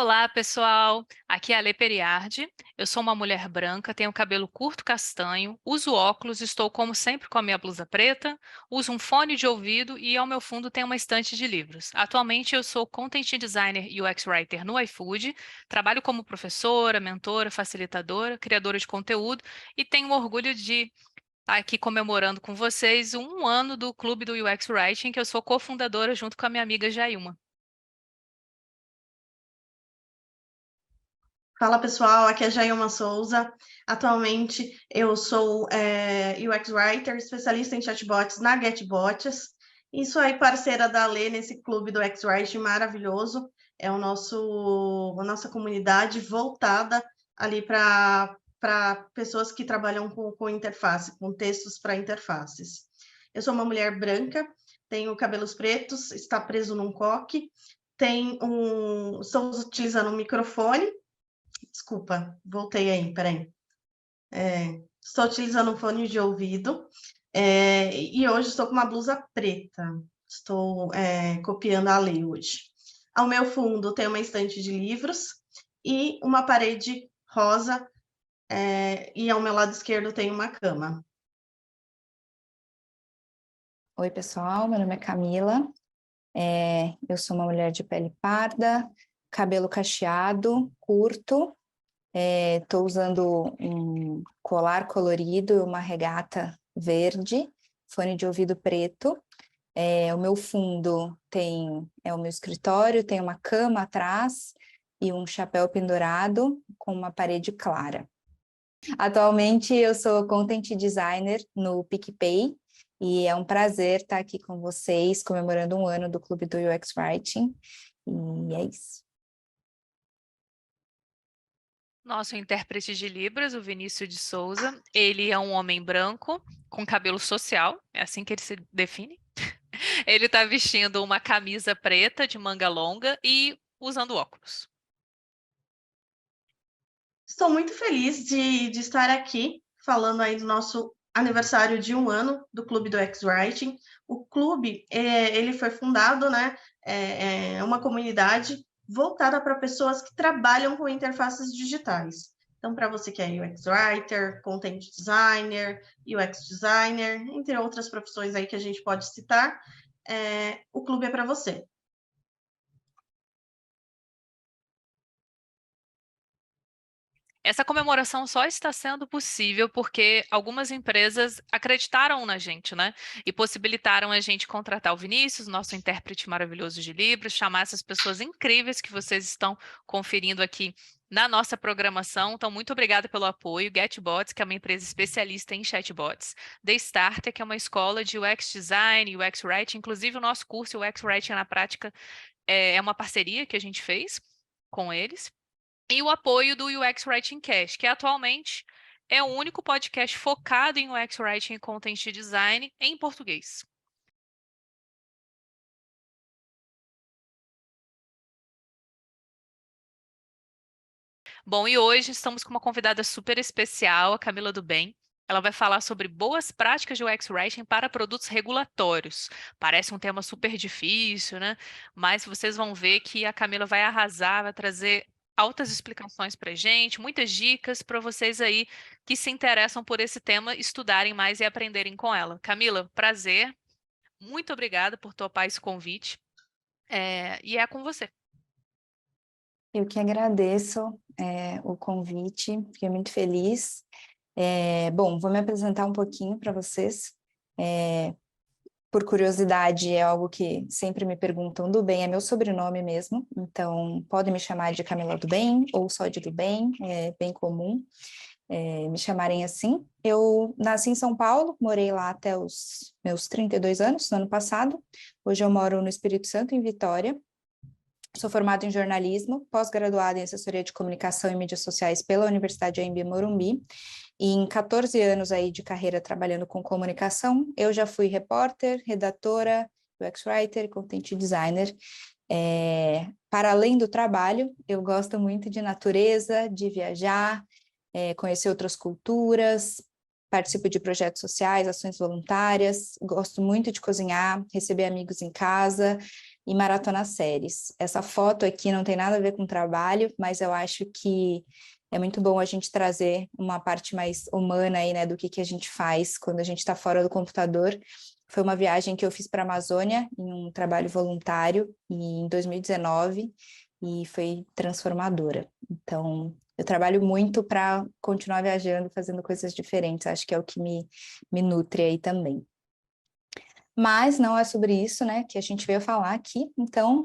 Olá, pessoal! Aqui é a Lê Periardi. Eu sou uma mulher branca, tenho cabelo curto castanho, uso óculos, estou como sempre com a minha blusa preta, uso um fone de ouvido e ao meu fundo tem uma estante de livros. Atualmente eu sou Content Designer e UX Writer no iFood, trabalho como professora, mentora, facilitadora, criadora de conteúdo e tenho orgulho de estar aqui comemorando com vocês um ano do Clube do UX Writing, que eu sou cofundadora junto com a minha amiga Jailma. Fala pessoal, aqui é a Jailma Souza. Atualmente eu sou UX Writer, especialista em chatbots na GetBots. E sou aí parceira da Lê nesse clube do X-Writing maravilhoso. É a nossa comunidade voltada ali para pessoas que trabalham com interface, com textos para interfaces. Eu sou uma mulher branca, tenho cabelos pretos, está preso num coque, estou utilizando um microfone. Desculpa, voltei aí, peraí. Estou utilizando um fone de ouvido e hoje estou com uma blusa preta. Estou copiando a lei hoje. Ao meu fundo tem uma estante de livros e uma parede rosa e ao meu lado esquerdo tem uma cama. Oi, pessoal, meu nome é Camila, eu sou uma mulher de pele parda, cabelo cacheado, curto, estou usando um colar colorido e uma regata verde, fone de ouvido preto. O meu fundo é o meu escritório, tem uma cama atrás e um chapéu pendurado com uma parede clara. Atualmente eu sou Content Designer no PicPay e é um prazer estar aqui com vocês, comemorando um ano do Clube do UX Writing, e é isso. Nosso intérprete de Libras, o Vinícius de Souza, ele é um homem branco com cabelo social, é assim que ele se define. Ele está vestindo uma camisa preta de manga longa e usando óculos. Estou muito feliz de estar aqui falando aí do nosso aniversário de um ano do Clube do X-Writing. O clube, ele foi fundado, né? É uma comunidade voltada para pessoas que trabalham com interfaces digitais. Então, para você que é UX Writer, Content Designer, UX Designer, entre outras profissões aí que a gente pode citar, o clube é para você. Essa comemoração só está sendo possível porque algumas empresas acreditaram na gente, né? E possibilitaram a gente contratar o Vinícius, nosso intérprete maravilhoso de Libras, chamar essas pessoas incríveis que vocês estão conferindo aqui na nossa programação. Então, muito obrigada pelo apoio. GetBots, que é uma empresa especialista em chatbots. The Starter, que é uma escola de UX Design, UX Writing. Inclusive, o nosso curso UX Writing na prática é uma parceria que a gente fez com eles. E o apoio do UX Writing Cast, que atualmente é o único podcast focado em UX Writing e Content Design em português. Bom, e hoje estamos com uma convidada super especial, a Camila do Bem. Ela vai falar sobre boas práticas de UX Writing para produtos regulatórios. Parece um tema super difícil, né? Mas vocês vão ver que a Camila vai arrasar, vai trazer altas explicações para a gente, muitas dicas para vocês aí que se interessam por esse tema estudarem mais e aprenderem com ela. Camila, prazer. Muito obrigada por topar esse convite. E é com você. Eu que agradeço o convite, fiquei muito feliz. Bom, vou me apresentar um pouquinho para vocês. Por curiosidade, é algo que sempre me perguntam. Do Bem é meu sobrenome mesmo, então podem me chamar de Camila do Bem ou só de do Bem, é bem comum me chamarem assim. Eu nasci em São Paulo, morei lá até os meus 32 anos, no ano passado. Hoje eu moro no Espírito Santo, em Vitória. Sou formada em jornalismo, pós-graduada em assessoria de comunicação e mídias sociais pela Universidade AMB Morumbi. E em 14 anos aí de carreira trabalhando com comunicação, eu já fui repórter, redatora, UX writer, content designer. Para além do trabalho, eu gosto muito de natureza, de viajar, conhecer outras culturas, participo de projetos sociais, ações voluntárias, gosto muito de cozinhar, receber amigos em casa. e maratonar séries. Essa foto aqui não tem nada a ver com trabalho, mas eu acho que é muito bom a gente trazer uma parte mais humana aí, né, do que a gente faz quando a gente está fora do computador. Foi uma viagem que eu fiz para a Amazônia, em um trabalho voluntário, em 2019, e foi transformadora. Então, eu trabalho muito para continuar viajando, fazendo coisas diferentes. Acho que é o que me nutre aí também. Mas não é sobre isso, né, que a gente veio falar aqui. Então,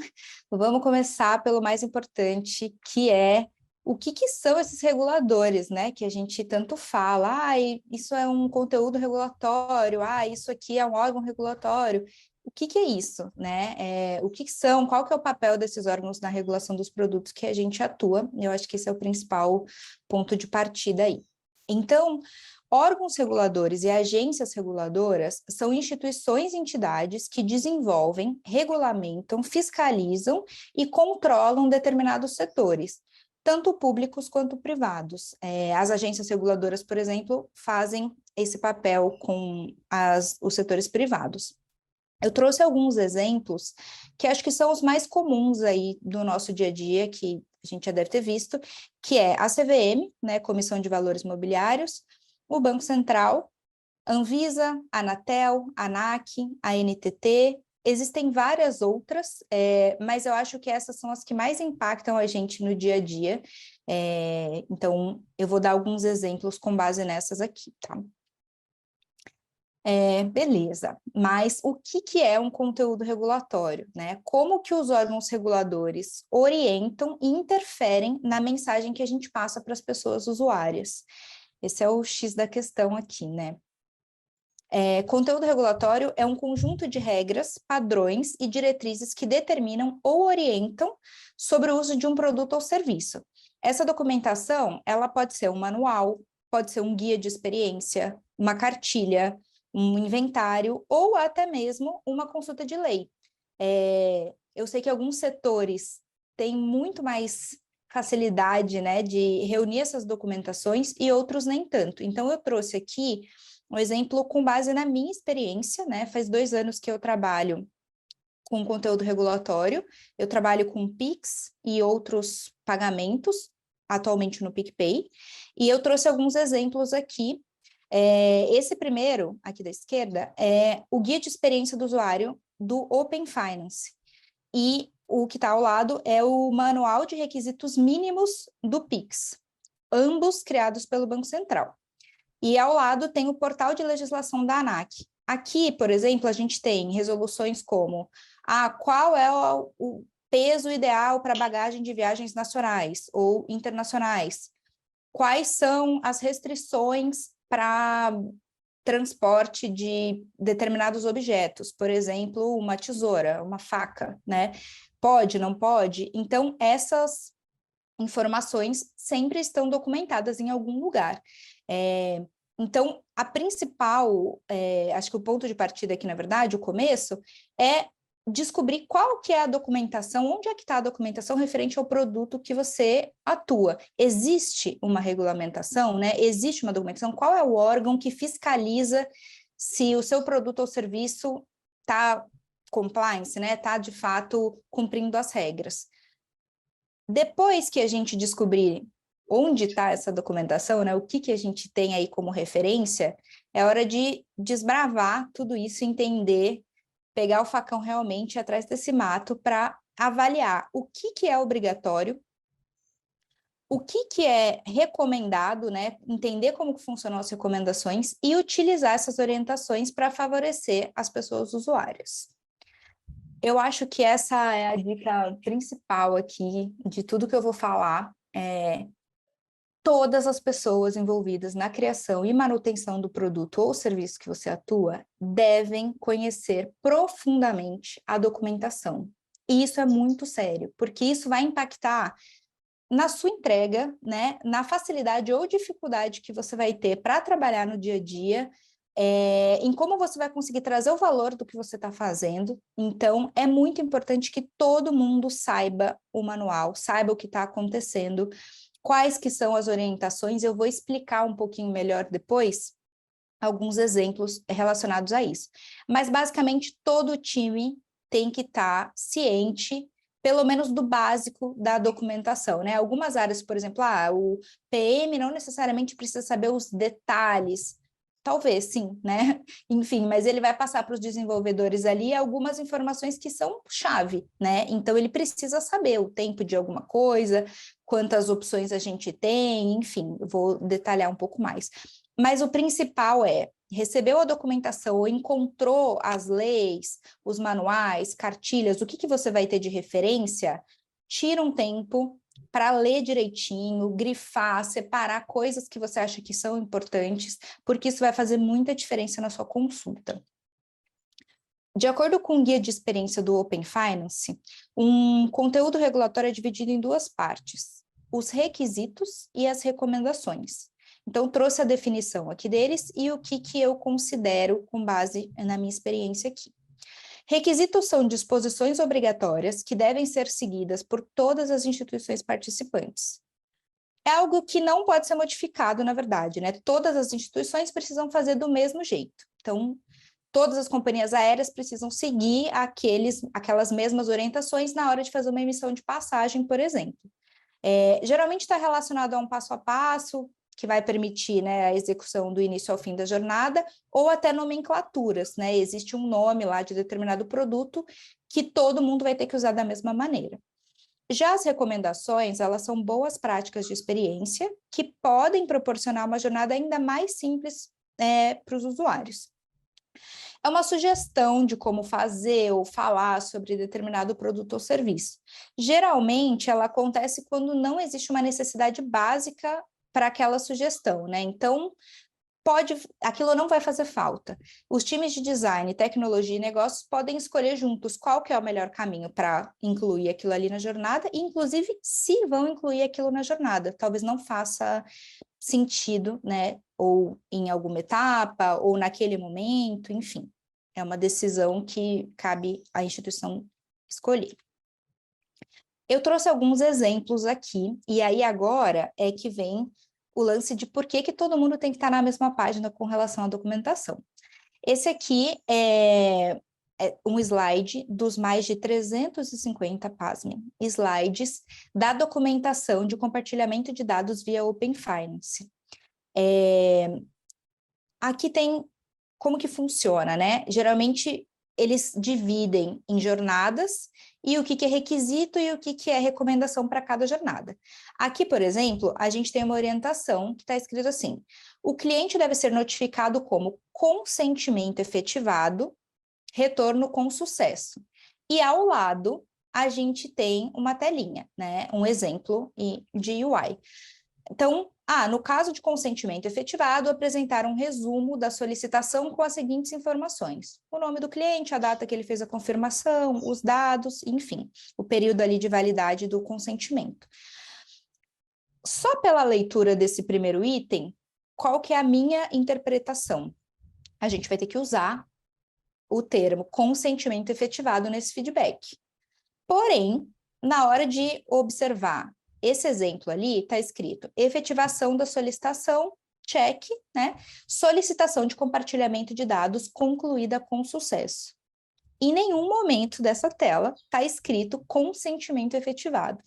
vamos começar pelo mais importante, que é o que são esses reguladores, né, que a gente tanto fala. Isso é um conteúdo regulatório, isso aqui é um órgão regulatório. O que é isso, né? O que são, qual que é o papel desses órgãos na regulação dos produtos que a gente atua? Eu acho que esse é o principal ponto de partida aí. Então, órgãos reguladores e agências reguladoras são instituições e entidades que desenvolvem, regulamentam, fiscalizam e controlam determinados setores, tanto públicos quanto privados. As agências reguladoras, por exemplo, fazem esse papel com os setores privados. Eu trouxe alguns exemplos que acho que são os mais comuns aí do nosso dia a dia, que a gente já deve ter visto, que é a CVM, né, Comissão de Valores Mobiliários, o Banco Central, Anvisa, Anatel, ANAC, a NTT, existem várias outras, mas eu acho que essas são as que mais impactam a gente no dia a dia, então eu vou dar alguns exemplos com base nessas aqui, tá? Beleza, mas o que é um conteúdo regulatório, né? Como que os órgãos reguladores orientam e interferem na mensagem que a gente passa para as pessoas usuárias? Esse é o X da questão aqui, né? Conteúdo regulatório é um conjunto de regras, padrões e diretrizes que determinam ou orientam sobre o uso de um produto ou serviço. Essa documentação, ela pode ser um manual, pode ser um guia de experiência, uma cartilha, um inventário ou até mesmo uma consulta de lei. Eu sei que alguns setores têm muito mais facilidade, né, de reunir essas documentações e outros nem tanto. Então, eu trouxe aqui um exemplo com base na minha experiência, né? Faz 2 anos que eu trabalho com conteúdo regulatório, eu trabalho com Pix e outros pagamentos, atualmente no PicPay, e eu trouxe alguns exemplos aqui. Esse primeiro, aqui da esquerda, é o guia de experiência do usuário do Open Finance, e o que está ao lado é o manual de requisitos mínimos do Pix, ambos criados pelo Banco Central. E ao lado tem o portal de legislação da ANAC. Aqui, por exemplo, a gente tem resoluções como qual é o peso ideal para bagagem de viagens nacionais ou internacionais, quais são as restrições para transporte de determinados objetos, por exemplo, uma tesoura, uma faca, né? Pode, não pode? Então, essas informações sempre estão documentadas em algum lugar. Então, a principal, acho que o ponto de partida aqui, na verdade, o começo, é descobrir qual que é a documentação, onde é que está a documentação referente ao produto que você atua. Existe uma regulamentação, né? Existe uma documentação? Qual é o órgão que fiscaliza se o seu produto ou serviço está compliance, né? Está, de fato, cumprindo as regras. Depois que a gente descobrir onde está essa documentação, né, o que a gente tem aí como referência, é hora de desbravar tudo isso, entender, pegar o facão realmente atrás desse mato para avaliar o que é obrigatório, o que é recomendado, né, entender como funcionam as recomendações e utilizar essas orientações para favorecer as pessoas usuárias. Eu acho que essa é a dica principal aqui de tudo que eu vou falar. Todas as pessoas envolvidas na criação e manutenção do produto ou serviço que você atua devem conhecer profundamente a documentação. E isso é muito sério, porque isso vai impactar na sua entrega, né, na facilidade ou dificuldade que você vai ter para trabalhar no dia a dia, em como você vai conseguir trazer o valor do que você está fazendo. Então, é muito importante que todo mundo saiba o manual, saiba o que está acontecendo, quais que são as orientações. Eu vou explicar um pouquinho melhor depois alguns exemplos relacionados a isso. Mas, basicamente, todo time tem que estar ciente, pelo menos do básico da documentação, né? Algumas áreas, por exemplo, o PM não necessariamente precisa saber os detalhes, talvez sim, né? Enfim, mas ele vai passar para os desenvolvedores ali algumas informações que são chave, né? Então ele precisa saber o tempo de alguma coisa, quantas opções a gente tem, enfim, eu vou detalhar um pouco mais. Mas o principal recebeu a documentação ou encontrou as leis, os manuais, cartilhas, o que você vai ter de referência, tira um tempo para ler direitinho, grifar, separar coisas que você acha que são importantes, porque isso vai fazer muita diferença na sua consulta. De acordo com o guia de experiência do Open Finance, um conteúdo regulatório é dividido em duas partes, os requisitos e as recomendações. Então, trouxe a definição aqui deles e o que eu considero com base na minha experiência aqui. Requisitos são disposições obrigatórias que devem ser seguidas por todas as instituições participantes. É algo que não pode ser modificado, na verdade, né? Todas as instituições precisam fazer do mesmo jeito. Então, todas as companhias aéreas precisam seguir aquelas mesmas orientações na hora de fazer uma emissão de passagem, por exemplo. Geralmente está relacionado a um passo a passo, que vai permitir, né, a execução do início ao fim da jornada, ou até nomenclaturas, né? Existe um nome lá de determinado produto que todo mundo vai ter que usar da mesma maneira. Já as recomendações, elas são boas práticas de experiência que podem proporcionar uma jornada ainda mais simples para os usuários. É uma sugestão de como fazer ou falar sobre determinado produto ou serviço. Geralmente, ela acontece quando não existe uma necessidade básica para aquela sugestão, né? Então, aquilo não vai fazer falta. Os times de design, tecnologia e negócios podem escolher juntos qual que é o melhor caminho para incluir aquilo ali na jornada, e inclusive se vão incluir aquilo na jornada. Talvez não faça sentido, né? Ou em alguma etapa, ou naquele momento, enfim. É uma decisão que cabe à instituição escolher. Eu trouxe alguns exemplos aqui, e aí agora é que vem o lance de por que todo mundo tem que estar na mesma página com relação à documentação. Esse aqui é um slide dos mais de 350, pasmem, slides da documentação de compartilhamento de dados via Open Finance. Aqui tem como que funciona, né? Geralmente eles dividem em jornadas e o que é requisito e o que é recomendação para cada jornada. Aqui, por exemplo, a gente tem uma orientação que está escrito assim: o cliente deve ser notificado como consentimento efetivado, retorno com sucesso. E ao lado, a gente tem uma telinha, né? Um exemplo de UI. Então, no caso de consentimento efetivado, apresentar um resumo da solicitação com as seguintes informações: o nome do cliente, a data que ele fez a confirmação, os dados, enfim, o período ali de validade do consentimento. Só pela leitura desse primeiro item, qual que é a minha interpretação? A gente vai ter que usar o termo consentimento efetivado nesse feedback. Porém, na hora de observar esse exemplo ali, está escrito efetivação da solicitação, check, né? Solicitação de compartilhamento de dados concluída com sucesso. Em nenhum momento dessa tela está escrito consentimento efetivado.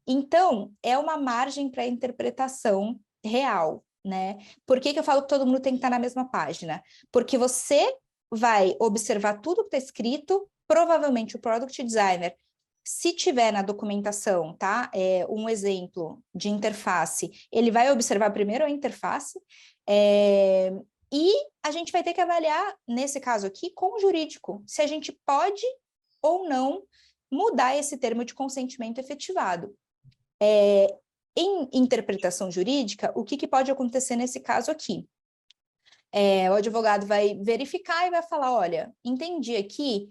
Então, é uma margem para interpretação real, né? Por que eu falo que todo mundo tem que estar na mesma página? Porque você vai observar tudo que está escrito, provavelmente o Product Designer, se tiver na documentação, tá? Um exemplo de interface, ele vai observar primeiro a interface, e a gente vai ter que avaliar, nesse caso aqui, com o jurídico, se a gente pode ou não mudar esse termo de consentimento efetivado. Em interpretação jurídica, o que pode acontecer nesse caso aqui? O advogado vai verificar e vai falar: olha, entendi aqui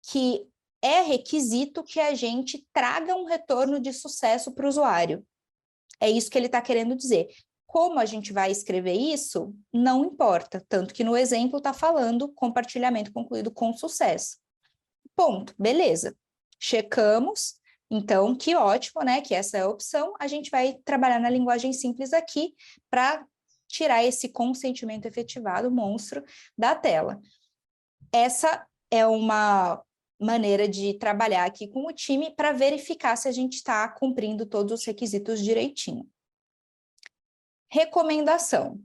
que é requisito que a gente traga um retorno de sucesso para o usuário. É isso que ele está querendo dizer. Como a gente vai escrever isso, não importa. Tanto que no exemplo está falando compartilhamento concluído com sucesso. Ponto, beleza. Checamos, então, que ótimo, né? Que essa é a opção. A gente vai trabalhar na linguagem simples aqui para tirar esse consentimento efetivado, monstro, da tela. Essa é uma maneira de trabalhar aqui com o time para verificar se a gente está cumprindo todos os requisitos direitinho. Recomendação.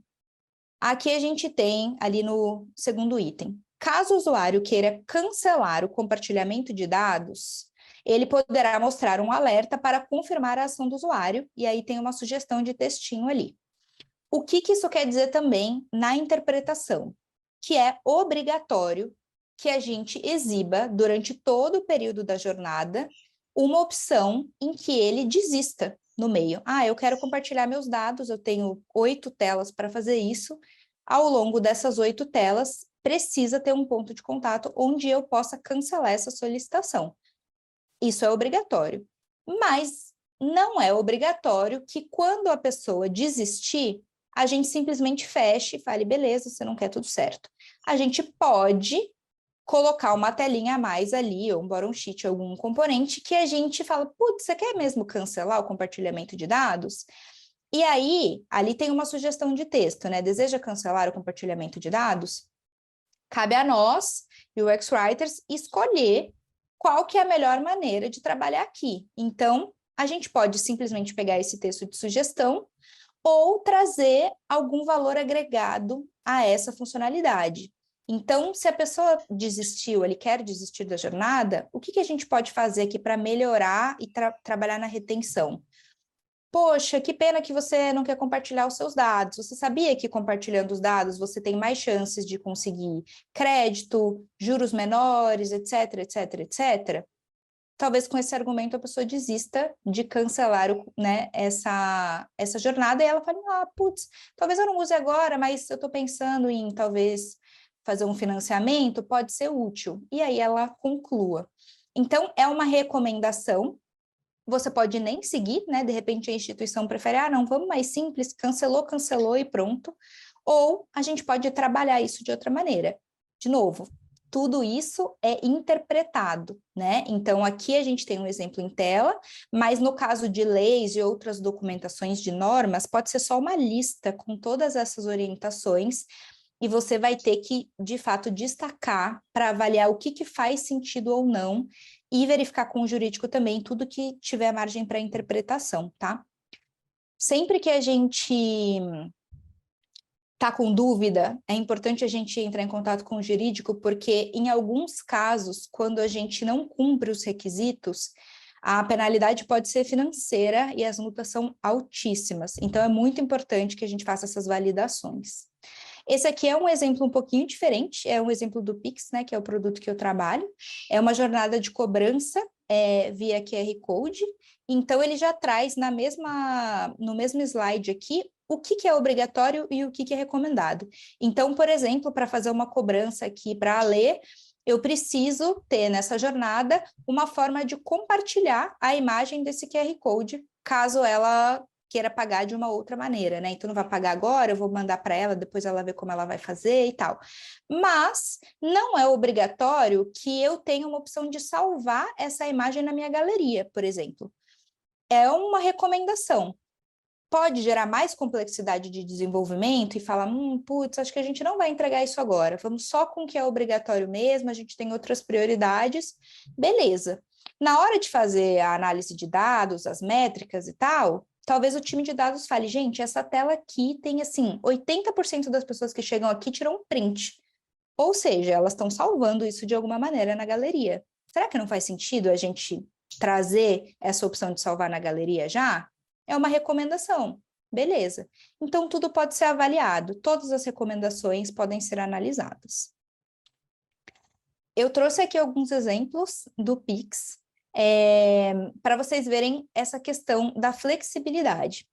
Aqui a gente tem, ali no segundo item, caso o usuário queira cancelar o compartilhamento de dados, ele poderá mostrar um alerta para confirmar a ação do usuário, e aí tem uma sugestão de textinho ali. O que isso quer dizer também na interpretação? Que é obrigatório que a gente exiba, durante todo o período da jornada, uma opção em que ele desista no meio. Ah, eu quero compartilhar meus dados, eu tenho 8 telas para fazer isso. Ao longo dessas 8 telas, precisa ter um ponto de contato onde eu possa cancelar essa solicitação. Isso é obrigatório. Mas não é obrigatório que quando a pessoa desistir, a gente simplesmente feche e fale, beleza, você não quer tudo certo. A gente pode colocar uma telinha a mais ali, ou um bottom sheet, algum componente, que a gente fala, putz, você quer mesmo cancelar o compartilhamento de dados? E aí, ali tem uma sugestão de texto, né? Deseja cancelar o compartilhamento de dados? Cabe a nós, UX Writers, escolher qual que é a melhor maneira de trabalhar aqui. Então, a gente pode simplesmente pegar esse texto de sugestão ou trazer algum valor agregado a essa funcionalidade. Então, se a pessoa desistiu, ele quer desistir da jornada, o que a gente pode fazer aqui para melhorar e trabalhar na retenção? Poxa, que pena que você não quer compartilhar os seus dados. Você sabia que compartilhando os dados você tem mais chances de conseguir crédito, juros menores, etc, etc, etc? Talvez com esse argumento a pessoa desista de cancelar né, essa jornada e ela fala, putz, talvez eu não use agora, mas eu estou pensando em talvez fazer um financiamento, pode ser útil. E aí ela conclua. Então, é uma recomendação, você pode nem seguir, né? De repente a instituição prefere, não, vamos mais simples, cancelou e pronto. Ou a gente pode trabalhar isso de outra maneira. De novo, tudo isso é interpretado, né? Então, aqui a gente tem um exemplo em tela, mas no caso de leis e outras documentações de normas, pode ser só uma lista com todas essas orientações, e você vai ter que, de fato, destacar para avaliar o que faz sentido ou não, e verificar com o jurídico também tudo que tiver margem para interpretação, tá? Sempre que a gente tá com dúvida, é importante a gente entrar em contato com o jurídico, porque em alguns casos, quando a gente não cumpre os requisitos, a penalidade pode ser financeira e as multas são altíssimas. Então, é muito importante que a gente faça essas validações. Esse aqui é um exemplo um pouquinho diferente, é um exemplo do Pix, né, que é o produto que eu trabalho. É uma jornada de cobrança via QR Code. Então, ele já traz no mesmo slide aqui o que é obrigatório e o que é recomendado. Então, por exemplo, para fazer uma cobrança aqui para a Alê, eu preciso ter nessa jornada uma forma de compartilhar a imagem desse QR Code, caso ela queira pagar de uma outra maneira, né? Então, não vai pagar agora, eu vou mandar para ela, depois ela vê como ela vai fazer e tal. Mas não é obrigatório que eu tenha uma opção de salvar essa imagem na minha galeria, por exemplo. É uma recomendação. Pode gerar mais complexidade de desenvolvimento e falar, putz, acho que a gente não vai entregar isso agora, vamos só com o que é obrigatório mesmo, a gente tem outras prioridades, beleza. Na hora de fazer a análise de dados, as métricas e tal, talvez o time de dados fale, gente, essa tela aqui tem, assim, 80% das pessoas que chegam aqui tiram um print. Ou seja, elas estão salvando isso de alguma maneira na galeria. Será que não faz sentido a gente trazer essa opção de salvar na galeria já? É uma recomendação. Beleza. Então, tudo pode ser avaliado. Todas as recomendações podem ser analisadas. Eu trouxe aqui alguns exemplos do Pix, para vocês verem essa questão da flexibilidade.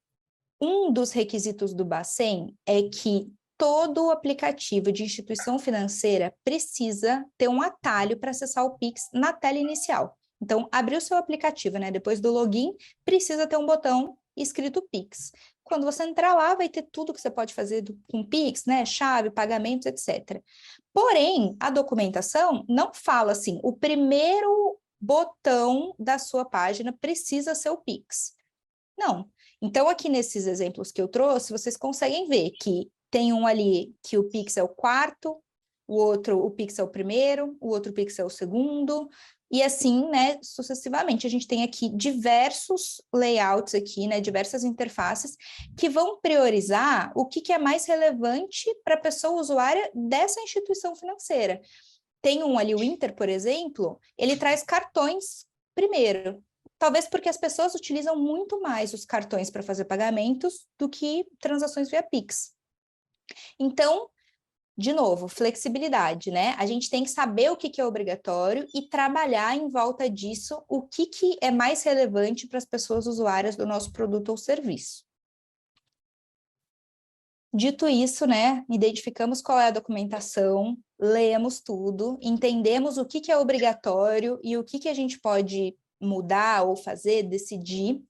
Um dos requisitos do Bacen é que todo aplicativo de instituição financeira precisa ter um atalho para acessar o Pix na tela inicial. Então, abriu o seu aplicativo, né? Depois do login, precisa ter um botão escrito Pix. Quando você entrar lá, vai ter tudo que você pode fazer com Pix, né? Chave, pagamentos, etc. Porém, a documentação não fala assim, o primeiro botão da sua página precisa ser o Pix. Não. Então, aqui nesses exemplos que eu trouxe, vocês conseguem ver que tem um ali que o Pix é o quarto o outro, o Pix é o primeiro, o outro Pix é o segundo, e assim, né, sucessivamente. A gente tem aqui diversos layouts aqui, né, diversas interfaces que vão priorizar o que é mais relevante para a pessoa usuária dessa instituição financeira. Tem um ali, o Inter, por exemplo, ele traz cartões primeiro. Talvez porque as pessoas utilizam muito mais os cartões para fazer pagamentos do que transações via Pix. Então, de novo, flexibilidade, né? A gente tem que saber o que é obrigatório e trabalhar em volta disso o que é mais relevante para as pessoas usuárias do nosso produto ou serviço. Dito isso, né, identificamos qual é a documentação, lemos tudo, entendemos o que é obrigatório e o que a gente pode mudar ou fazer, decidir,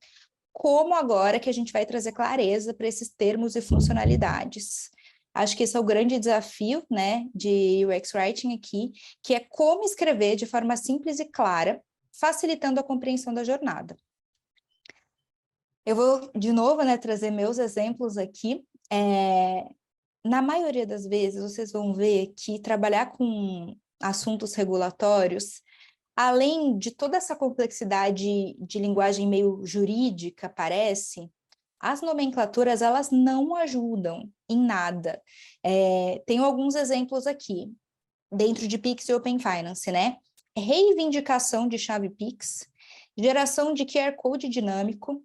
como agora que a gente vai trazer clareza para esses termos e funcionalidades. Acho que esse é o grande desafio, né, de UX Writing aqui, que é como escrever de forma simples e clara, facilitando a compreensão da jornada. Eu vou, de novo, né, trazer meus exemplos aqui. Na maioria das vezes, vocês vão ver que trabalhar com assuntos regulatórios, além de toda essa complexidade de linguagem meio jurídica, parece, as nomenclaturas, elas não ajudam em nada. Tenho alguns exemplos aqui, dentro de Pix e Open Finance, né? Reivindicação de chave Pix, geração de QR Code dinâmico,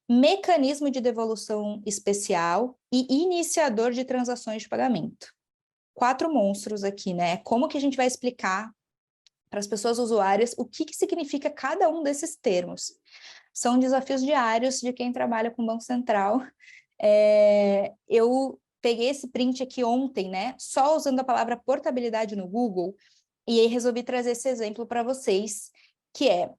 mecanismo de devolução especial e iniciador de transações de pagamento. 4 monstros aqui, né? Como que a gente vai explicar para as pessoas usuárias o que significa cada um desses termos? São desafios diários de quem trabalha com o Banco Central. Eu peguei esse print aqui ontem, né? Só usando a palavra portabilidade no Google, e aí resolvi trazer esse exemplo para vocês, que é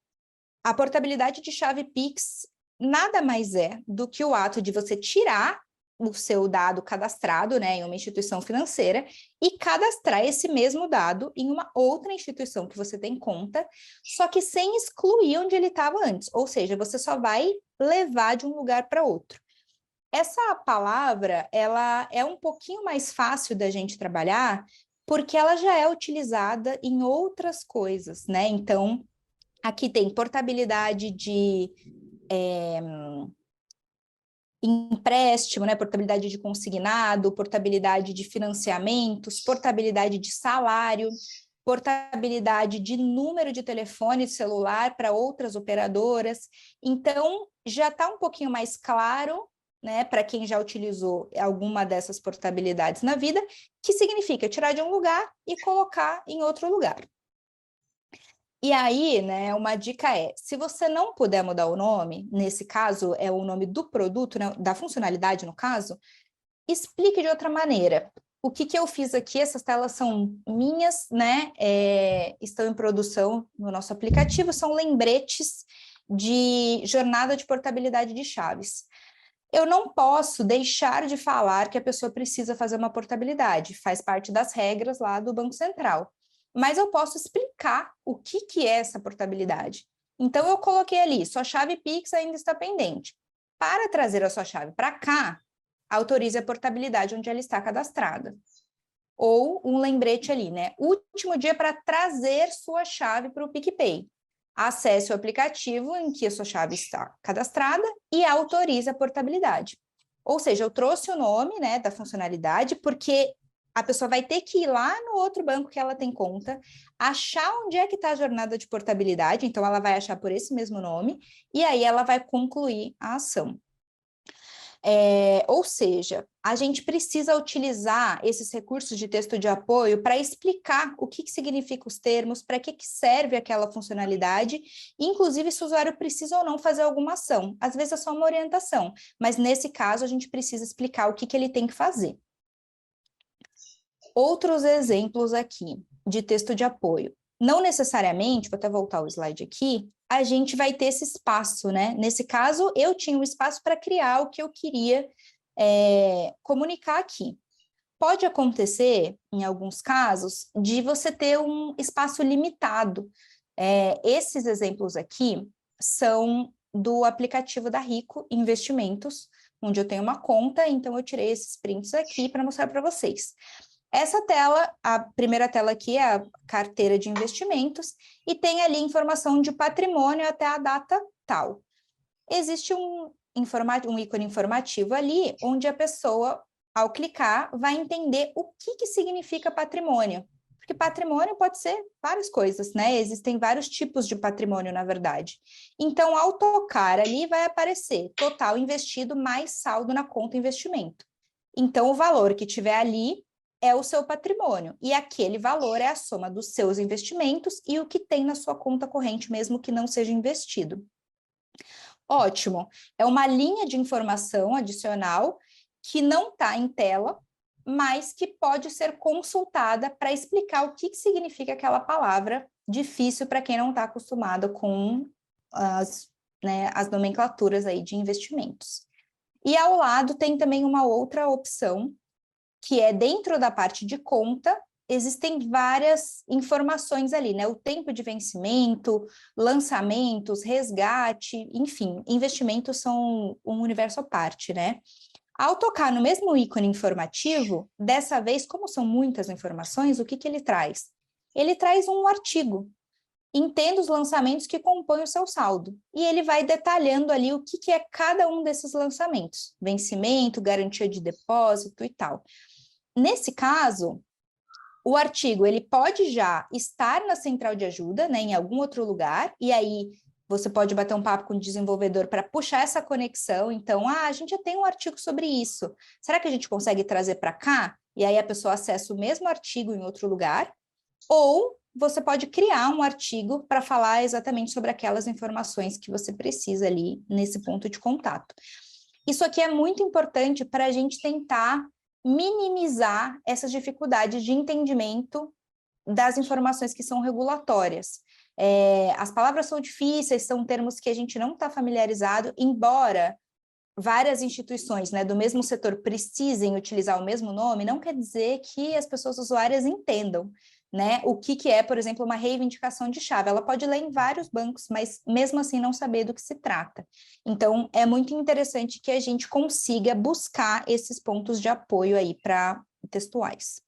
a portabilidade de chave Pix nada mais é do que o ato de você tirar o seu dado cadastrado, né, em uma instituição financeira e cadastrar esse mesmo dado em uma outra instituição que você tem conta, só que sem excluir onde ele estava antes, ou seja, você só vai levar de um lugar para outro. Essa palavra, ela é um pouquinho mais fácil da gente trabalhar, porque ela já é utilizada em outras coisas, né? Então, aqui tem portabilidade de empréstimo, né? Portabilidade de consignado, portabilidade de financiamentos, portabilidade de salário, portabilidade de número de telefone celular para outras operadoras. Então, já está um pouquinho mais claro, né, para quem já utilizou alguma dessas portabilidades na vida, que significa tirar de um lugar e colocar em outro lugar. E aí, né, uma dica é, se você não puder mudar o nome, nesse caso é o nome do produto, né, da funcionalidade no caso, explique de outra maneira. O que eu fiz aqui, essas telas são minhas, né, estão em produção no nosso aplicativo, são lembretes de jornada de portabilidade de chaves. Eu não posso deixar de falar que a pessoa precisa fazer uma portabilidade, faz parte das regras lá do Banco Central. Mas eu posso explicar o que é essa portabilidade. Então, eu coloquei ali, sua chave Pix ainda está pendente. Para trazer a sua chave para cá, autorize a portabilidade onde ela está cadastrada. Ou um lembrete ali, né? Último dia para trazer sua chave para o PicPay. Acesse o aplicativo em que a sua chave está cadastrada e autorize a portabilidade. Ou seja, eu trouxe o nome, né, da funcionalidade, porque a pessoa vai ter que ir lá no outro banco que ela tem conta, achar onde é que está a jornada de portabilidade, então ela vai achar por esse mesmo nome, e aí ela vai concluir a ação. Ou seja, a gente precisa utilizar esses recursos de texto de apoio para explicar o que significa os termos, para que serve aquela funcionalidade, inclusive se o usuário precisa ou não fazer alguma ação. Às vezes é só uma orientação, mas nesse caso a gente precisa explicar o que ele tem que fazer. Outros exemplos aqui de texto de apoio. Não necessariamente, vou até voltar o slide aqui, a gente vai ter esse espaço, né? Nesse caso, eu tinha um espaço para criar o que eu queria comunicar aqui. Pode acontecer, em alguns casos, de você ter um espaço limitado. Esses exemplos aqui são do aplicativo da Rico Investimentos, onde eu tenho uma conta, então eu tirei esses prints aqui para mostrar para vocês. Essa tela, a primeira tela aqui é a carteira de investimentos e tem ali informação de patrimônio até a data tal. Existe um ícone informativo ali, onde a pessoa, ao clicar, vai entender o que significa patrimônio. Porque patrimônio pode ser várias coisas, né? Existem vários tipos de patrimônio, na verdade. Então, ao tocar ali, vai aparecer total investido mais saldo na conta investimento. Então, o valor que tiver ali é o seu patrimônio. E aquele valor é a soma dos seus investimentos e o que tem na sua conta corrente, mesmo que não seja investido. Ótimo. É uma linha de informação adicional que não está em tela, mas que pode ser consultada para explicar o que significa aquela palavra, difícil para quem não está acostumado com as nomenclaturas aí de investimentos. E ao lado tem também uma outra opção, que é dentro da parte de conta, existem várias informações ali, né? O tempo de vencimento, lançamentos, resgate, enfim, investimentos são um universo à parte, né? Ao tocar no mesmo ícone informativo, dessa vez, como são muitas informações, o que ele traz? Ele traz um artigo. Entenda os lançamentos que compõem o seu saldo. E ele vai detalhando ali o que é cada um desses lançamentos. Vencimento, garantia de depósito e tal. Nesse caso, o artigo ele pode já estar na central de ajuda, né, em algum outro lugar, e aí você pode bater um papo com o desenvolvedor para puxar essa conexão. Então, a gente já tem um artigo sobre isso. Será que a gente consegue trazer para cá? E aí a pessoa acessa o mesmo artigo em outro lugar. Ou você pode criar um artigo para falar exatamente sobre aquelas informações que você precisa ali nesse ponto de contato. Isso aqui é muito importante para a gente tentar minimizar essas dificuldades de entendimento das informações que são regulatórias. As palavras são difíceis, são termos que a gente não está familiarizado, embora várias instituições, né, do mesmo setor precisem utilizar o mesmo nome, não quer dizer que as pessoas usuárias entendam, né, o que é, por exemplo, uma reivindicação de chave. Ela pode ler em vários bancos, mas mesmo assim não saber do que se trata. Então, é muito interessante que a gente consiga buscar esses pontos de apoio aí para textuais.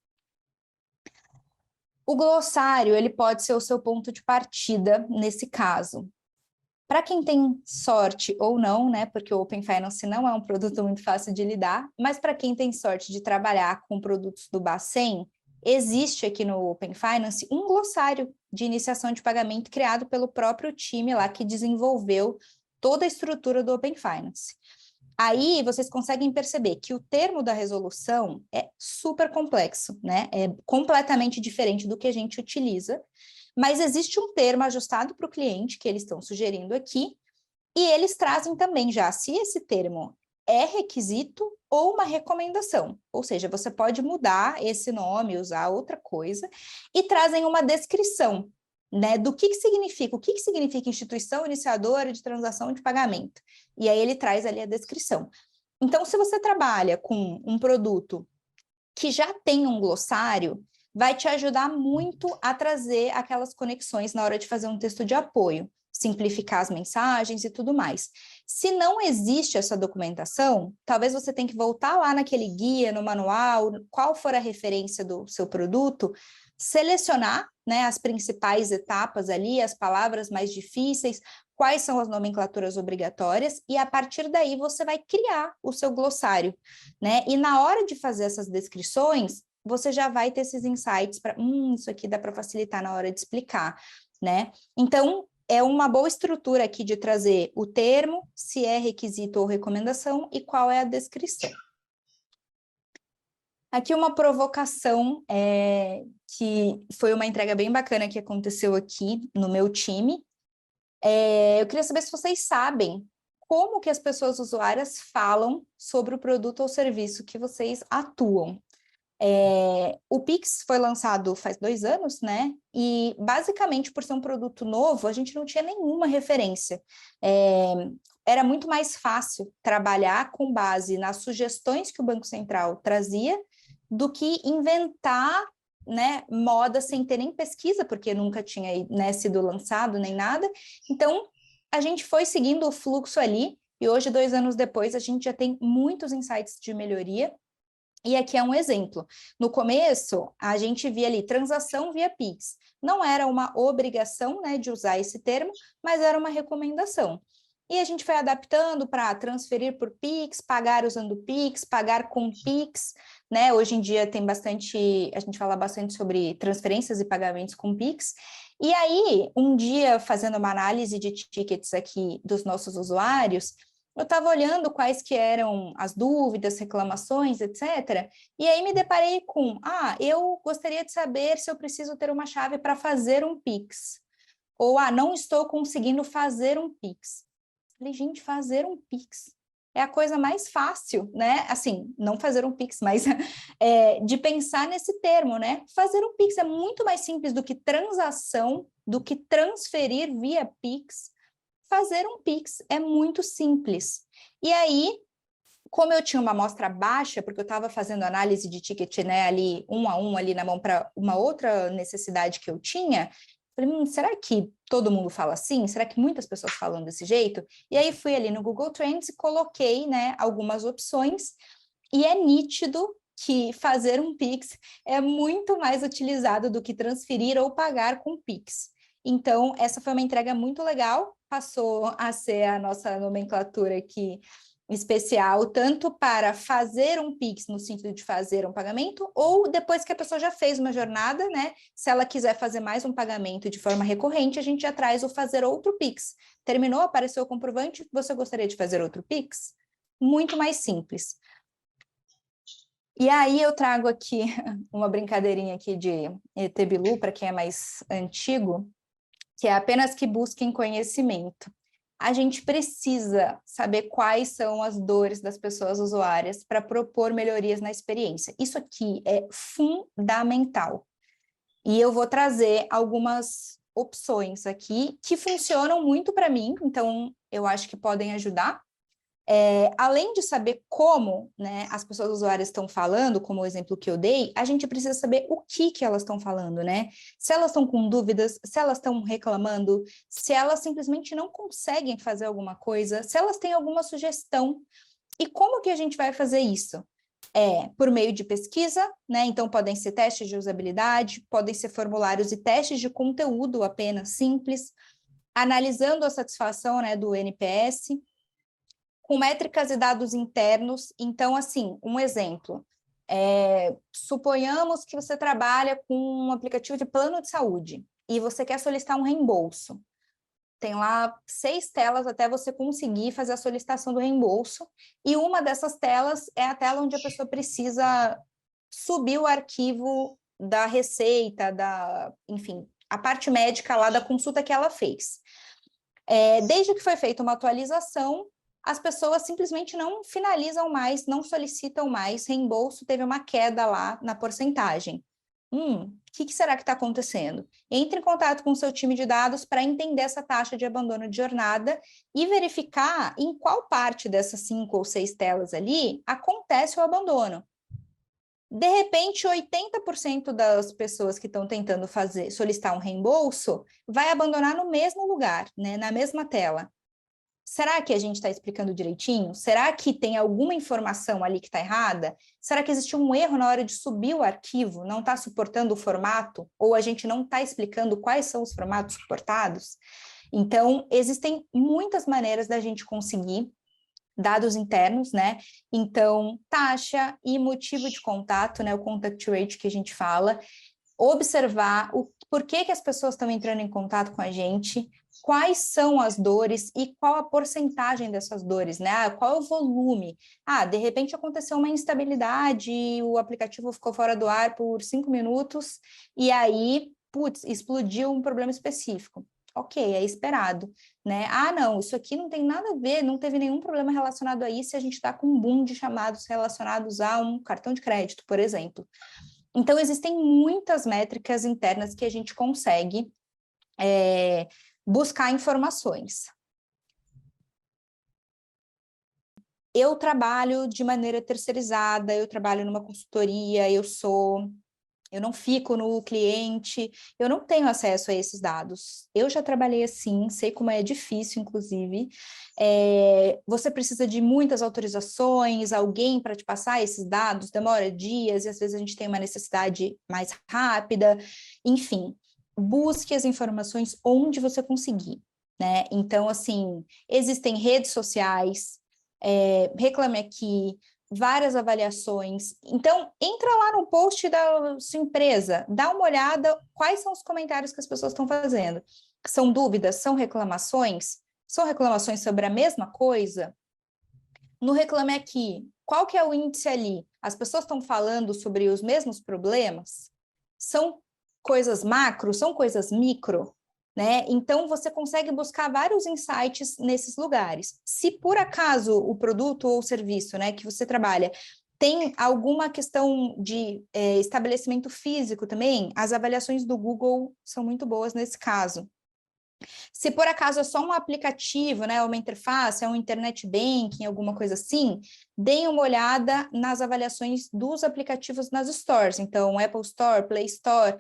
O glossário, ele pode ser o seu ponto de partida nesse caso. Para quem tem sorte ou não, né, porque o Open Finance não é um produto muito fácil de lidar, mas para quem tem sorte de trabalhar com produtos do Bacen, existe aqui no Open Finance um glossário de iniciação de pagamento criado pelo próprio time lá que desenvolveu toda a estrutura do Open Finance. Aí vocês conseguem perceber que o termo da resolução é super complexo, né? É completamente diferente do que a gente utiliza, mas existe um termo ajustado para o cliente que eles estão sugerindo aqui, e eles trazem também já se esse termo é requisito ou uma recomendação, ou seja, você pode mudar esse nome, usar outra coisa, e trazem uma descrição, né, do que significa, o que significa instituição iniciadora de transação de pagamento. E aí ele traz ali a descrição. Então, se você trabalha com um produto que já tem um glossário, vai te ajudar muito a trazer aquelas conexões na hora de fazer um texto de apoio, simplificar as mensagens e tudo mais. Se não existe essa documentação, talvez você tenha que voltar lá naquele guia, no manual, qual for a referência do seu produto, selecionar, né, as principais etapas ali, as palavras mais difíceis, quais são as nomenclaturas obrigatórias, e a partir daí você vai criar o seu glossário, né? E na hora de fazer essas descrições, você já vai ter esses insights para, isso aqui dá para facilitar na hora de explicar, né? Então, é uma boa estrutura aqui de trazer o termo, se é requisito ou recomendação, e qual é a descrição. Aqui uma provocação, que foi uma entrega bem bacana que aconteceu aqui no meu time. Eu queria saber se vocês sabem como que as pessoas usuárias falam sobre o produto ou serviço que vocês atuam. O Pix foi lançado faz 2 anos, né? E basicamente por ser um produto novo, a gente não tinha nenhuma referência. Era muito mais fácil trabalhar com base nas sugestões que o Banco Central trazia do que inventar, né, moda sem ter nem pesquisa, porque nunca tinha, né, sido lançado nem nada. Então, a gente foi seguindo o fluxo ali, e hoje, 2 anos depois, a gente já tem muitos insights de melhoria. E aqui é um exemplo. No começo, a gente via ali transação via Pix. Não era uma obrigação, né, de usar esse termo, mas era uma recomendação. E a gente foi adaptando para transferir por Pix, pagar usando Pix, pagar com Pix, né? Hoje em dia tem bastante, a gente fala bastante sobre transferências e pagamentos com Pix. E aí, um dia, fazendo uma análise de tickets aqui dos nossos usuários, eu estava olhando quais que eram as dúvidas, reclamações, etc. E aí me deparei com, eu gostaria de saber se eu preciso ter uma chave para fazer um Pix. Ou, não estou conseguindo fazer um Pix. Falei, gente, fazer um Pix é a coisa mais fácil, né? Assim, não fazer um Pix, mas de pensar nesse termo, né? Fazer um Pix é muito mais simples do que transação, do que transferir via Pix. Fazer um Pix é muito simples. E aí, como eu tinha uma amostra baixa, porque eu estava fazendo análise de ticket, né, ali, um a um, ali na mão para uma outra necessidade que eu tinha, falei, será que todo mundo fala assim? Será que muitas pessoas falam desse jeito? E aí fui ali no Google Trends e coloquei, né, algumas opções, e é nítido que fazer um Pix é muito mais utilizado do que transferir ou pagar com Pix. Então, essa foi uma entrega muito legal, passou a ser a nossa nomenclatura aqui especial, tanto para fazer um Pix no sentido de fazer um pagamento, ou depois que a pessoa já fez uma jornada, né? Se ela quiser fazer mais um pagamento de forma recorrente, a gente já traz o fazer outro Pix. Terminou, apareceu o comprovante, você gostaria de fazer outro Pix? Muito mais simples. E aí eu trago aqui uma brincadeirinha aqui de ET Bilu, para quem é mais antigo, que é apenas que busquem conhecimento. A gente precisa saber quais são as dores das pessoas usuárias para propor melhorias na experiência. Isso aqui é fundamental. E eu vou trazer algumas opções aqui que funcionam muito para mim, então eu acho que podem ajudar. Além de saber como, né, as pessoas usuárias estão falando, como o exemplo que eu dei, a gente precisa saber o que elas estão falando, né? Se elas estão com dúvidas, se elas estão reclamando, se elas simplesmente não conseguem fazer alguma coisa, se elas têm alguma sugestão. E como que a gente vai fazer isso? Por meio de pesquisa, né? Então podem ser testes de usabilidade, podem ser formulários e testes de conteúdo apenas simples, analisando a satisfação, né, do NPS, com métricas e dados internos. Então, assim, um exemplo. Suponhamos que você trabalha com um aplicativo de plano de saúde e você quer solicitar um reembolso. Tem lá 6 telas até você conseguir fazer a solicitação do reembolso, e uma dessas telas é a tela onde a pessoa precisa subir o arquivo da receita, enfim, a parte médica lá da consulta que ela fez. Desde que foi feita uma atualização, as pessoas simplesmente não finalizam mais, não solicitam mais reembolso, teve uma queda lá na porcentagem. O que será que está acontecendo? Entre em contato com o seu time de dados para entender essa taxa de abandono de jornada e verificar em qual parte dessas 5 ou 6 telas ali acontece o abandono. De repente, 80% das pessoas que estão tentando solicitar um reembolso vai abandonar no mesmo lugar, né, na mesma tela. Será que a gente está explicando direitinho? Será que tem alguma informação ali que está errada? Será que existe um erro na hora de subir o arquivo? Não está suportando o formato? Ou a gente não está explicando quais são os formatos suportados? Então, existem muitas maneiras da gente conseguir dados internos, né? Então, taxa e motivo de contato, né? O contact rate que a gente fala, observar por que as pessoas estão entrando em contato com a gente, quais são as dores e qual a porcentagem dessas dores, né? Qual é o volume? De repente aconteceu uma instabilidade, o aplicativo ficou fora do ar por 5 minutos e aí, explodiu um problema específico. Ok, é esperado, né? Não, isso aqui não tem nada a ver, não teve nenhum problema relacionado a isso, e a gente está com um boom de chamados relacionados a um cartão de crédito, por exemplo. Então, existem muitas métricas internas que a gente consegue buscar informações. Eu trabalho de maneira terceirizada, eu trabalho numa consultoria, eu sou eu não fico no cliente, eu não tenho acesso a esses dados. Eu já trabalhei assim, sei como é difícil, inclusive. Você precisa de muitas autorizações, alguém para te passar esses dados, demora dias, e às vezes a gente tem uma necessidade mais rápida. Enfim, busque as informações onde você conseguir, né? Então, assim, existem redes sociais, Reclame Aqui, várias avaliações. Então, entra lá no post da sua empresa, dá uma olhada quais são os comentários que as pessoas estão fazendo. São dúvidas? São reclamações? São reclamações sobre a mesma coisa? No Reclame Aqui, qual que é o índice ali? As pessoas estão falando sobre os mesmos problemas? São coisas macro? São coisas micro? Né? Então, você consegue buscar vários insights nesses lugares. Se por acaso o produto ou o serviço, né, que você trabalha tem alguma questão de estabelecimento físico também, as avaliações do Google são muito boas nesse caso. Se por acaso é só um aplicativo, né, uma interface, é um internet banking, alguma coisa assim, deem uma olhada nas avaliações dos aplicativos nas stores. Então, Apple Store, Play Store,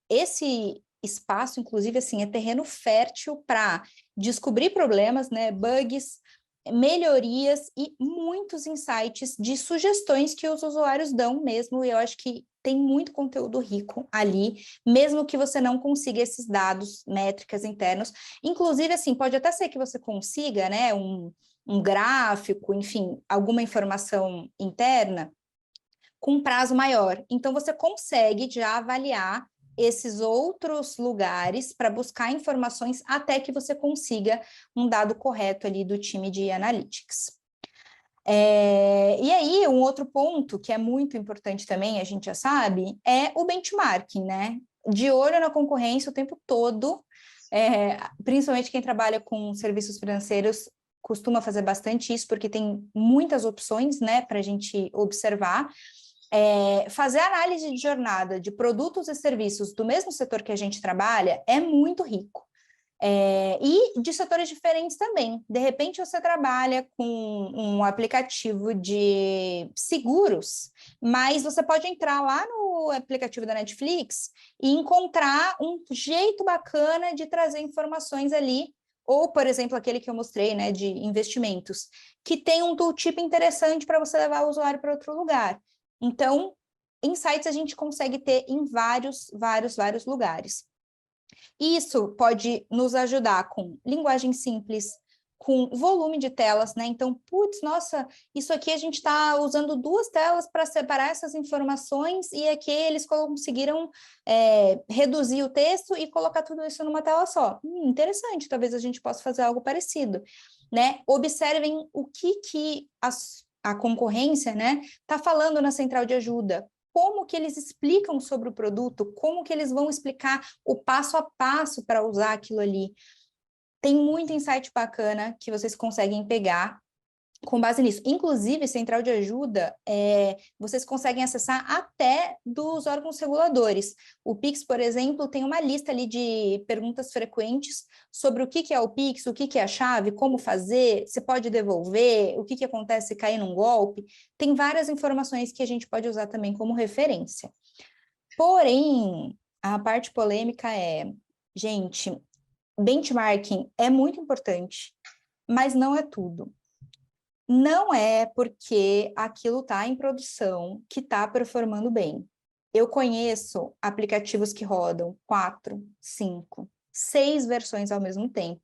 esse espaço, inclusive, assim, é terreno fértil para descobrir problemas, né, bugs, melhorias e muitos insights de sugestões que os usuários dão mesmo, e eu acho que tem muito conteúdo rico ali, mesmo que você não consiga esses dados, métricas internos. Inclusive, assim, pode até ser que você consiga, né, um gráfico, enfim, alguma informação interna com um prazo maior. Então, você consegue já avaliar esses outros lugares para buscar informações até que você consiga um dado correto ali do time de Analytics. E aí, um outro ponto que é muito importante também, a gente já sabe, é o benchmarking, né? De olho na concorrência o tempo todo, principalmente quem trabalha com serviços financeiros costuma fazer bastante isso, porque tem muitas opções, né, para a gente observar. Fazer análise de jornada de produtos e serviços do mesmo setor que a gente trabalha é muito rico. E de setores diferentes também. De repente, você trabalha com um aplicativo de seguros, mas você pode entrar lá no aplicativo da Netflix e encontrar um jeito bacana de trazer informações ali, ou, por exemplo, aquele que eu mostrei, né, de investimentos, que tem um tooltip interessante para você levar o usuário para outro lugar. Então, insights a gente consegue ter em vários lugares. Isso pode nos ajudar com linguagem simples, com volume de telas, né? Então, putz, nossa, isso aqui a gente está usando 2 telas para separar essas informações e aqui eles conseguiram reduzir o texto e colocar tudo isso numa tela só. Interessante, talvez a gente possa fazer algo parecido, né? Observem o que a concorrência, né, está falando na central de ajuda. Como que eles explicam sobre o produto, como que eles vão explicar o passo a passo para usar aquilo ali. Tem muito insight bacana que vocês conseguem pegar com base nisso. Inclusive, central de ajuda, vocês conseguem acessar até dos órgãos reguladores. O Pix, por exemplo, tem uma lista ali de perguntas frequentes sobre o que é o Pix, o que é a chave, como fazer, se pode devolver, o que acontece se cair num golpe. Tem várias informações que a gente pode usar também como referência. Porém, a parte polêmica gente, benchmarking é muito importante, mas não é tudo. Não é porque aquilo está em produção que está performando bem. Eu conheço aplicativos que rodam 4, 5, 6 versões ao mesmo tempo.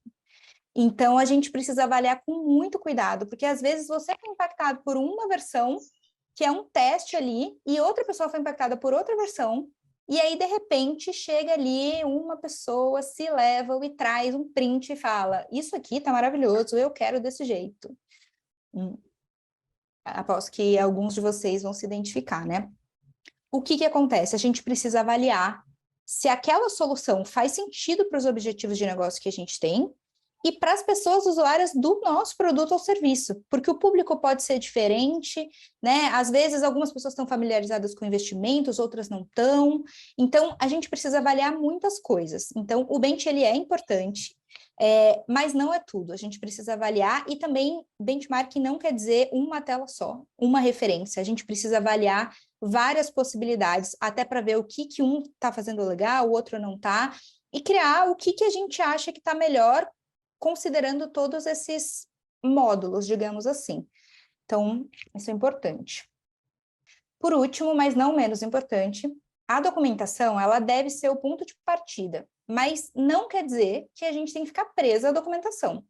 Então, a gente precisa avaliar com muito cuidado, porque às vezes você foi impactado por uma versão, que é um teste ali, e outra pessoa foi impactada por outra versão, e aí, de repente, chega ali uma pessoa, se leva e traz um print e fala, isso aqui está maravilhoso, eu quero desse jeito. Aposto que alguns de vocês vão se identificar, né? O que acontece? A gente precisa avaliar se aquela solução faz sentido para os objetivos de negócio que a gente tem e para as pessoas usuárias do nosso produto ou serviço, porque o público pode ser diferente, né? Às vezes algumas pessoas estão familiarizadas com investimentos, outras não estão. Então, a gente precisa avaliar muitas coisas. Então, o bench ele é importante, mas não é tudo. A gente precisa avaliar e também benchmark não quer dizer uma tela só, uma referência. A gente precisa avaliar várias possibilidades, até para ver o que um está fazendo legal, o outro não está, e criar o que a gente acha que está melhor, considerando todos esses módulos, digamos assim. Então, isso é importante. Por último, mas não menos importante, a documentação, ela deve ser o ponto de partida, mas não quer dizer que a gente tem que ficar presa à documentação,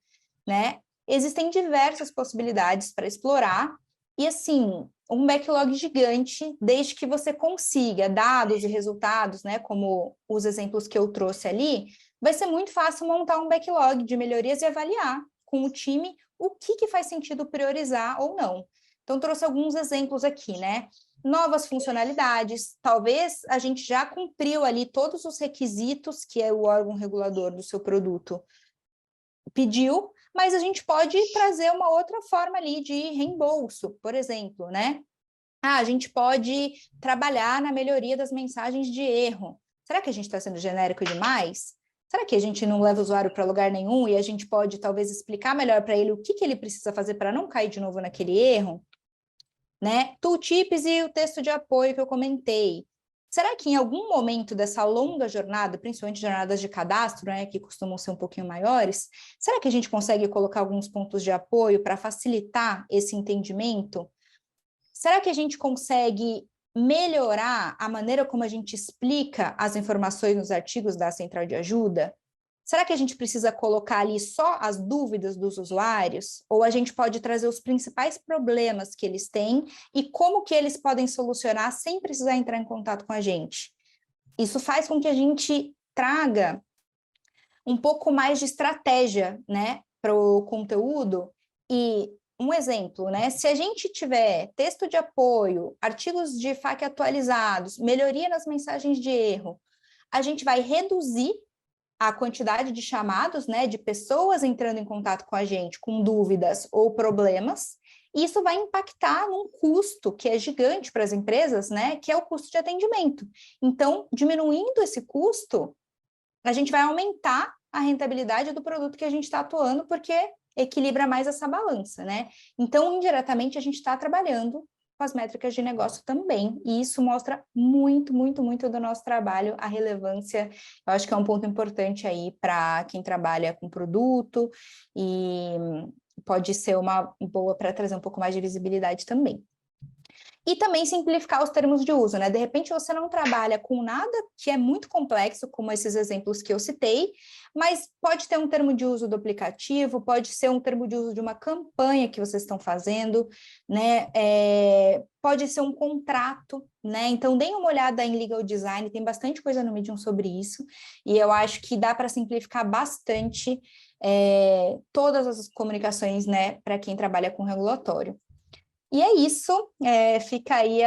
né? Existem diversas possibilidades para explorar, e assim, um backlog gigante, desde que você consiga dados e resultados, né, como os exemplos que eu trouxe ali, vai ser muito fácil montar um backlog de melhorias e avaliar com o time o que faz sentido priorizar ou não. Então, trouxe alguns exemplos aqui, né? Novas funcionalidades, talvez a gente já cumpriu ali todos os requisitos que o órgão regulador do seu produto pediu, mas a gente pode trazer uma outra forma ali de reembolso, por exemplo, né? A gente pode trabalhar na melhoria das mensagens de erro. Será que a gente está sendo genérico demais? Será que a gente não leva o usuário para lugar nenhum e a gente pode talvez explicar melhor para ele o que ele precisa fazer para não cair de novo naquele erro? Né? Tooltips e o texto de apoio que eu comentei. Será que em algum momento dessa longa jornada, principalmente jornadas de cadastro, né, que costumam ser um pouquinho maiores, será que a gente consegue colocar alguns pontos de apoio para facilitar esse entendimento? Será que a gente consegue melhorar a maneira como a gente explica as informações nos artigos da central de ajuda? Será que a gente precisa colocar ali só as dúvidas dos usuários? Ou a gente pode trazer os principais problemas que eles têm e como que eles podem solucionar sem precisar entrar em contato com a gente? Isso faz com que a gente traga um pouco mais de estratégia, né, para o conteúdo. E um exemplo, né, se a gente tiver texto de apoio, artigos de FAQ atualizados, melhoria nas mensagens de erro, a gente vai reduzir a quantidade de chamados, né, de pessoas entrando em contato com a gente com dúvidas ou problemas, e isso vai impactar num custo que é gigante para as empresas, né, que é o custo de atendimento. Então, diminuindo esse custo, a gente vai aumentar a rentabilidade do produto que a gente está atuando, porque equilibra mais essa balança, né? Então, indiretamente, a gente está trabalhando com as métricas de negócio também, e isso mostra muito, muito, muito do nosso trabalho, a relevância, eu acho que é um ponto importante aí para quem trabalha com produto, e pode ser uma boa para trazer um pouco mais de visibilidade também. E também simplificar os termos de uso, né? De repente você não trabalha com nada que é muito complexo, como esses exemplos que eu citei, mas pode ter um termo de uso do aplicativo, pode ser um termo de uso de uma campanha que vocês estão fazendo, né? Pode ser um contrato, né? Então, deem uma olhada em legal design, tem bastante coisa no Medium sobre isso, e eu acho que dá para simplificar bastante todas as comunicações, né, para quem trabalha com regulatório. E é isso, fica aí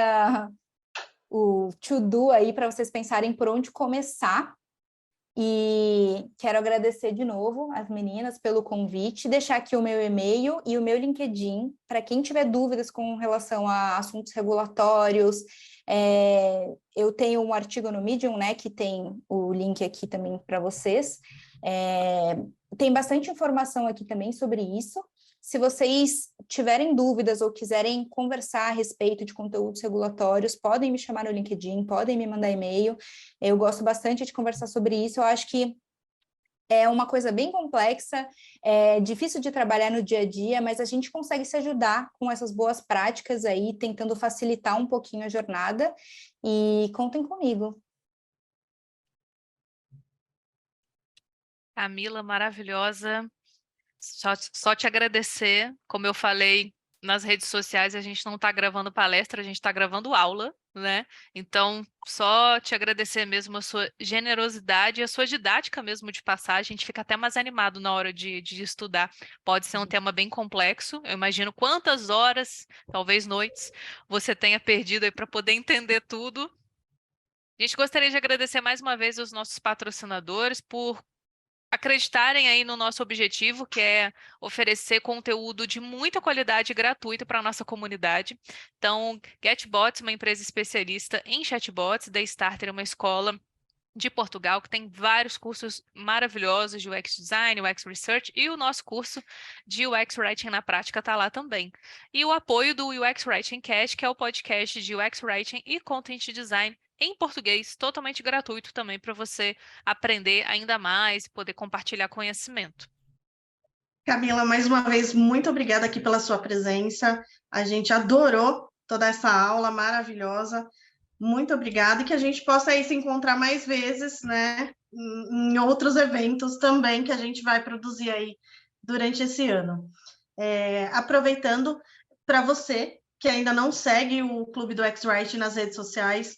o to-do aí para vocês pensarem por onde começar. E quero agradecer de novo as meninas pelo convite, deixar aqui o meu e-mail e o meu LinkedIn, para quem tiver dúvidas com relação a assuntos regulatórios. Eu tenho um artigo no Medium, né, que tem o link aqui também para vocês. Tem bastante informação aqui também sobre isso. Se vocês tiverem dúvidas ou quiserem conversar a respeito de conteúdos regulatórios, podem me chamar no LinkedIn, podem me mandar e-mail. Eu gosto bastante de conversar sobre isso. Eu acho que é uma coisa bem complexa, é difícil de trabalhar no dia a dia, mas a gente consegue se ajudar com essas boas práticas aí, tentando facilitar um pouquinho a jornada. E contem comigo. Camila, maravilhosa. Só te agradecer. Como eu falei nas redes sociais, a gente não está gravando palestra, a gente está gravando aula, né? Então, só te agradecer mesmo a sua generosidade e a sua didática mesmo de passar. A gente fica até mais animado na hora de estudar. Pode ser um tema bem complexo. Eu imagino quantas horas, talvez noites, você tenha perdido aí para poder entender tudo. A gente gostaria de agradecer mais uma vez aos nossos patrocinadores por acreditarem aí no nosso objetivo, que é oferecer conteúdo de muita qualidade gratuito para a nossa comunidade. Então, GetBots, uma empresa especialista em chatbots, da Starter, uma escola de Portugal, que tem vários cursos maravilhosos de UX Design, UX Research, e o nosso curso de UX Writing na prática está lá também. E o apoio do UX Writing Cast, que é o podcast de UX Writing e Content Design em português, totalmente gratuito também para você aprender ainda mais e poder compartilhar conhecimento. Camila, mais uma vez, muito obrigada aqui pela sua presença. A gente adorou toda essa aula maravilhosa. Muito obrigada, e que a gente possa aí se encontrar mais vezes, né, em outros eventos também que a gente vai produzir aí durante esse ano. Aproveitando, para você que ainda não segue o Clube do X-Writing nas redes sociais,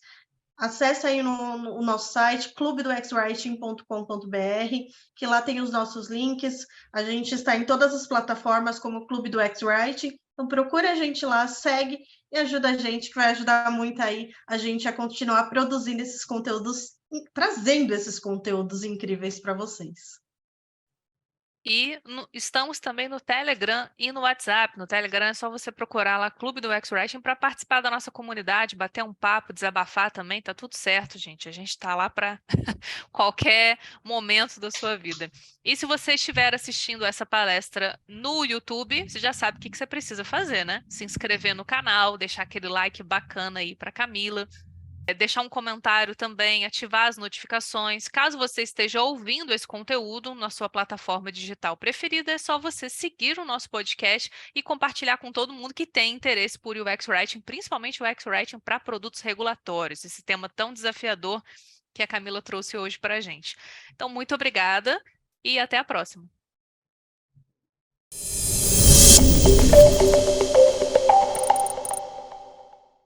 acesse aí no nosso site, clubedoxwriting.com.br, que lá tem os nossos links. A gente está em todas as plataformas como Clube do X-Writing. Então, procure a gente lá, segue e ajuda a gente, que vai ajudar muito aí a gente a continuar produzindo esses conteúdos, trazendo esses conteúdos incríveis para vocês. E estamos também no Telegram e no WhatsApp. No Telegram é só você procurar lá Clube do UX Writing para participar da nossa comunidade, bater um papo, desabafar também, tá tudo certo, gente. A gente está lá para qualquer momento da sua vida. E se você estiver assistindo essa palestra no YouTube, você já sabe o que você precisa fazer, né? Se inscrever no canal, deixar aquele like bacana aí para Camila. Deixar um comentário também, ativar as notificações. Caso você esteja ouvindo esse conteúdo na sua plataforma digital preferida, é só você seguir o nosso podcast e compartilhar com todo mundo que tem interesse por UX Writing, principalmente UX Writing para produtos regulatórios, esse tema tão desafiador que a Camila trouxe hoje para a gente. Então, muito obrigada e até a próxima.